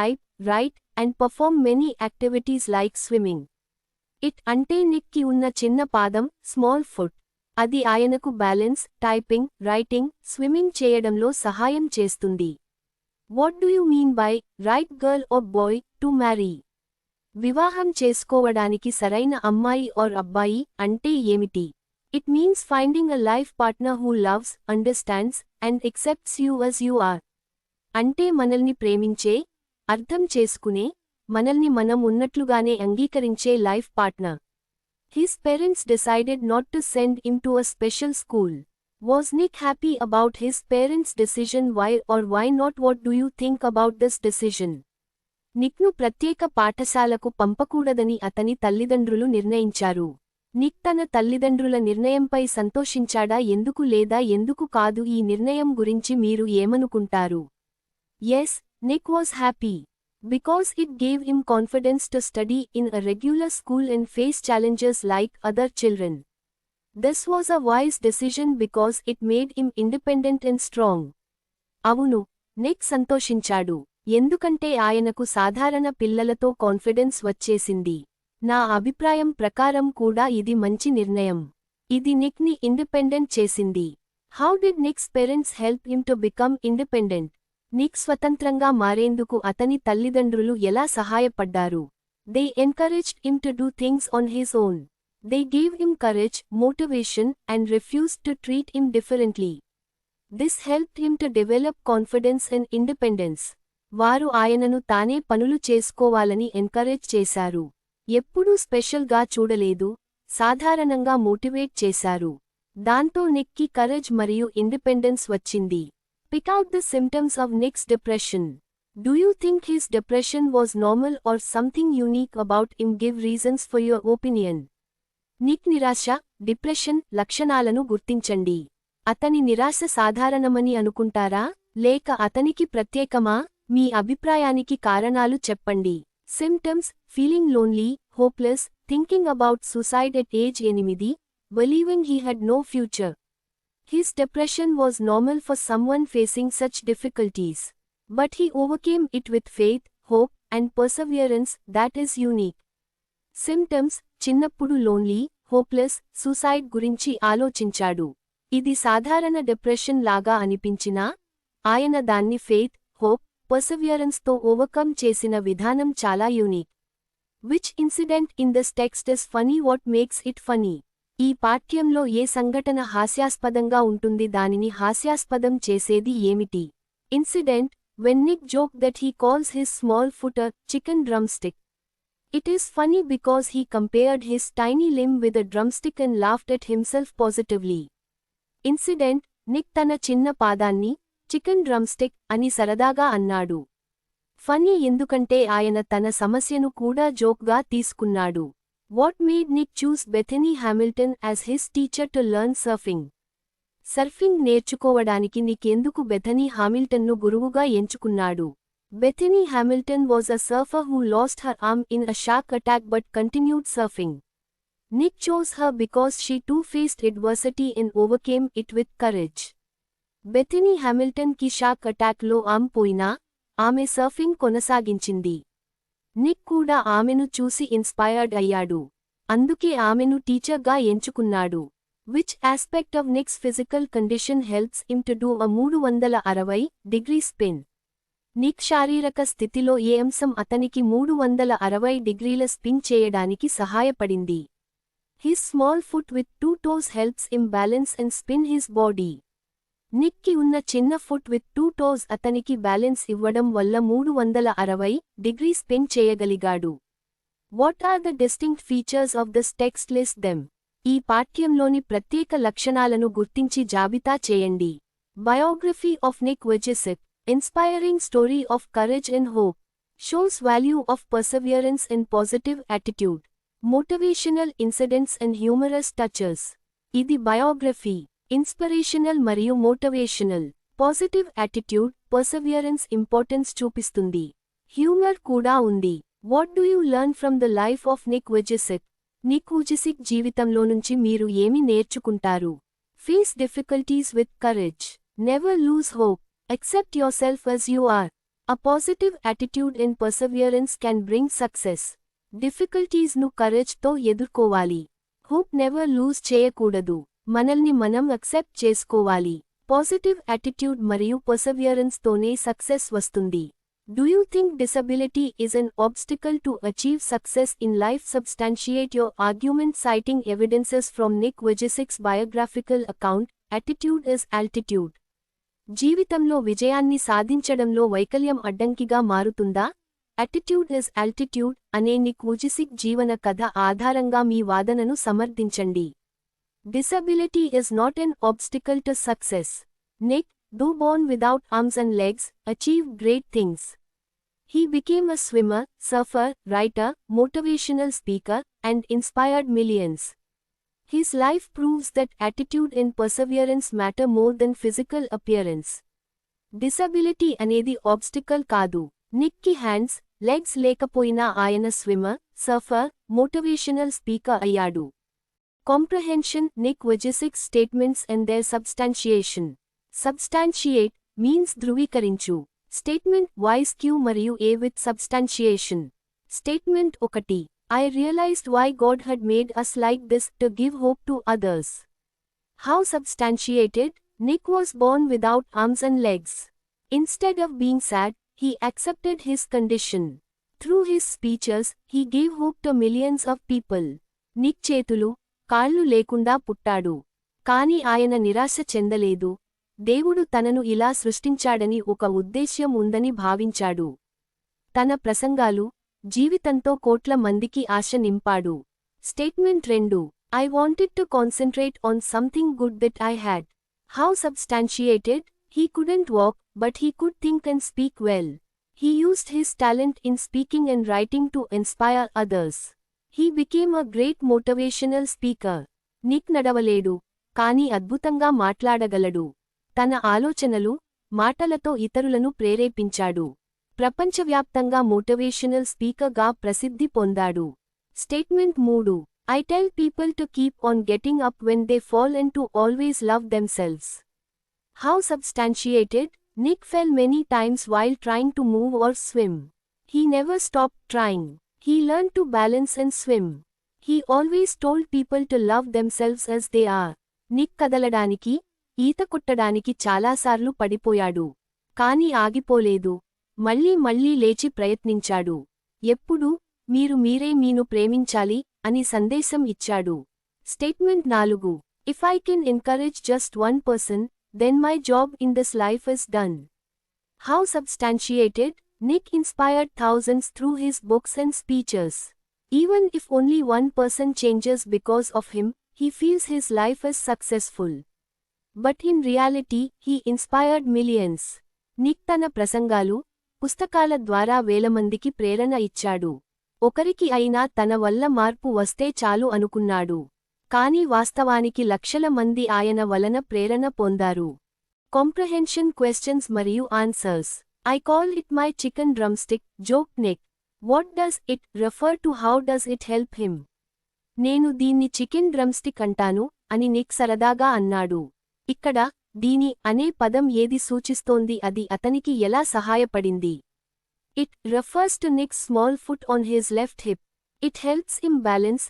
type, write, and perform many activities like swimming. It ante Nick ki unna chinna padam, small foot. అది ఆయనకు balance, typing, writing, swimming చేయడంలో సహాయం చేస్తుంది. What do you mean by right girl or boy to marry? వివాహం చేసుకోవడానికి సరైన అమ్మాయి or అబ్బాయి అంటే ఏమిటి? It means finding a life partner who loves, understands, and accepts you as you are. అంటే మనల్ని ప్రేమించే, అర్థం చేసుకునే, మనల్ని మనం ఉన్నట్లుగానే అంగీకరించే life partner. His parents decided not to send him to a special school. Was Nick happy about his parents' decision? Why or why not? What do you think about this decision? నిక్ను ప్రత్యేక పాఠశాలకు పంపకూడదని అతని తల్లిదండ్రులు నిర్ణయించారు. Nick తన తల్లిదండ్రుల నిర్ణయంపై సంతోషించాడా? ఎందుకు లేదా ఎందుకు కాదు? ఈ నిర్ణయం గురించి మీరు ఏమనుకుంటారు? Yes, Nick was happy. Because it gave him confidence to study in a regular school and face challenges like other children. This was a wise decision because it made him independent and strong. అవును, Nick సంతోషించాడు, ఎందుకంటే ఆయనకు సాధారణ పిల్లలతో confidence వచ్చేసింది. నా అభిప్రాయం ప్రకారం కూడా ఇది మంచి నిర్ణయం. ఇది నిక్ని ఇండిపెండెంట్ చేసింది. How did Nick's parents help him to become independent? Nick స్వతంత్రంగా మారేందుకు అతని తల్లిదండ్రులు ఎలా సహాయపడ్డారు? They encouraged him to do things on his own. They gave him courage, motivation, and refused to treat him differently. This helped him to develop confidence and independence. వారు ఆయనను తానే పనులు చేసుకోవాలని encourage చేశారు. ఎప్పుడూ స్పెషల్గా చూడలేదు, సాధారణంగా మోటివేట్ చేశారు. దాంతో నిక్కి కరేజ్ మరియు ఇండిపెండెన్స్ వచ్చింది. Pick out the symptoms of Nick's depression. Do you think his depression was normal or something unique about him? Give reasons for your opinion. Nick నిరాశ, డిప్రెషన్ లక్షణాలను గుర్తించండి. అతని నిరాశ సాధారణమని అనుకుంటారా, లేక అతనికి ప్రత్యేకమా? మీ అభిప్రాయానికి కారణాలు చెప్పండి. Symptoms: feeling lonely, hopeless, thinking about suicide at age 8, believing he had no future. His depression was normal for someone facing such difficulties. But he overcame it with faith, hope, and perseverance. That is unique. Symptoms: చిన్నప్పుడు lonely, hopeless, suicide గురించి ఆలోచించాడు. ఇది సాధారణ depression లాగా అనిపించినా, ఆయన దాన్ని faith, hope, పర్సెవియరెన్స్తో overcome చేసిన విధానం చాలా unique. Which incident in this text is funny? What makes it funny? ఈ పాఠ్యంలో ఏ సంఘటన హాస్యాస్పదంగా ఉంటుంది? దానిని హాస్యాస్పదం చేసేది ఏమిటి? Incident: when Nick joked that he calls his small foot a chicken drumstick. It is funny because he compared his tiny limb with a drumstick and laughed at himself positively. Incident: Nick తన చిన్న పాదాన్ని chicken drumstick అని సరదాగా అన్నాడు. Funny ఎందుకంటే ఆయన తన సమస్యను కూడా జోక్గా తీసుకున్నాడు. What made Nick choose Bethany Hamilton as his teacher to learn surfing? Surfing నేర్చుకోవడానికి నిక్ ఎందుకు బెథనీ హామిల్టన్ను గురువుగా ఎంచుకున్నాడు? Bethany Hamilton was a surfer who lost her arm in a shark attack but continued surfing. Nick chose her because she too faced adversity and overcame it with courage. Bethany Hamilton కి shock అటాక్లో arm పోయినా, ఆమె surfing కొనసాగించింది. Nick కూడా ఆమెను చూసి inspired అయ్యాడు. అందుకే ఆమెను టీచర్గా ఎంచుకున్నాడు. Which aspect of Nick's physical condition helps him to do a 360 spin? Nick శారీరక స్థితిలో ఏ అంశం అతనికి 360 డిగ్రీల స్పిన్ చేయడానికి సహాయపడింది? His small foot with 2 toes helps him balance and spin his body. Nick కి ఉన్న చిన్న ఫుట్ విత్ 2 toes అతనికి బ్యాలెన్స్ ఇవ్వడం వల్ల 360 స్పిన్ చేయగలిగాడు. What are the distinct features of this text? List them. ఈ పాఠ్యంలోని ప్రత్యేక లక్షణాలను గుర్తించి జాబితా చేయండి. Biography of Nick Vujicic. Inspiring story of courage and hope. Shows value of perseverance and positive attitude. Motivational incidents and humorous touches. ఇది biography. Inspirational మరియు motivational. Positive attitude, perseverance importance చూపిస్తుంది. హ్యూమర్ కూడా ఉంది. What do you learn from the life of Nick Vujicic? Nick Vujicic జీవితంలో నుంచి మీరు ఏమి నేర్చుకుంటారు? Face difficulties with courage. Never lose hope. Accept yourself as you are. A positive attitude and perseverance can bring success. Difficulties ను courage తో ఎదుర్కోవాలి. Hope never lose చేయకూడదు. మనల్ని మనం accept చేసుకోవాలి. Positive attitude మరియు perseverance తోనే success వస్తుంది. Do you think disability is an obstacle to achieve success in life? Substantiate your argument citing evidences from Nick Vujicic's biographical account, Attitude is Altitude. జీవితంలో విజయాన్ని సాధించడంలో వైకల్యం అడ్డంకిగా మారుతుందా? Attitude is Altitude అనే నిక్ వుజిసిక్ జీవన కథ ఆధారంగా మీ వాదనను సమర్థించండి. Disability is not an obstacle to success. Nick, though born without arms and legs, achieved great things. He became a swimmer, surfer, writer, motivational speaker, and inspired millions. His life proves that attitude and perseverance matter more than physical appearance. Disability అనేది obstacle కాదు. నిక్కి hands, legs లేకపోయినా ఆయన swimmer, surfer, motivational speaker అయ్యాడు. Comprehension Nick Vujicic's statements and their substantiation. Substantiate means ధృవీకరించు. Statement Y's Q మరియు A with substantiation. Statement 1. I realized why God had made us like this, to give hope to others. How substantiated? Nick was born without arms and legs. Instead of being sad, he accepted his condition. Through his speeches, he gave hope to millions of people. Nick చేతులు, కాళ్ళు లేకుండా పుట్టాడు. కాని ఆయన నిరాశ చెందలేదు. దేవుడు తనను ఇలా సృష్టించాడని ఒక ఉద్దేశ్యం ఉందని భావించాడు. తన ప్రసంగాలు, జీవితంతో కోట్ల మందికి ఆశ నింపాడు. Statement 2. I wanted to concentrate on something good that I had. How substantiated? He couldn't walk, but he could think and speak well. He used his talent in speaking and writing to inspire others. He became a great motivational speaker. Nick నడవలేడు, కాని అద్భుతంగా మాట్లాడగలడు. తన ఆలోచనలు, మాటలతో ఇతరులను ప్రేరేపించాడు. ప్రపంచవ్యాప్తంగా motivational స్పీకర్గా ప్రసిద్ధి పొందాడు. Statement 3. I tell people to keep on getting up when they fall and to always love themselves. How substantiated? Nick fell many times while trying to move or swim. He never stopped trying. He learned to balance and swim. He always told people to love themselves as they are. Nick కదలడానికి, ఈత కొట్టడానికి చాలాసార్లు పడిపోయాడు. కాని ఆగిపోలేదు. మళ్ళీ లేచి ప్రయత్నించాడు. ఎప్పుడూ, మీరు మీరే మీను ప్రేమించాలి అని సందేశం ఇచ్చాడు. Statement 4. If I can encourage just one person, then my job in this life is done. How substantiated? Nick inspired thousands through his books and speeches. Even if only one person changes because of him, he feels his life is successful. But in reality, he inspired millions. Nick తన ప్రసంగాలు, పుస్తకాల ద్వారా వేలమందికి ప్రేరణ ఇచ్చాడు. ఒకరికి అయినా తన వల్ల మార్పు వస్తే చాలు అనుకున్నాడు. కాని వాస్తవానికి లక్షల మంది ఆయన వలన ప్రేరణ పొందారు. Comprehension questions మరియు answers. I call it my chicken drumstick, joked Nick. What does it refer to? How does it help him? నేను దీన్ని చికెన్ డ్రమ్స్టిక్ అంటాను అని నిక్ సరదాగా అన్నాడు. ఇక్కడ, దీని అనే పదం ఏది సూచిస్తోంది, అది అతనికి ఎలా సహాయపడింది? It refers to Nick's small foot on his left hip. It helps him balance.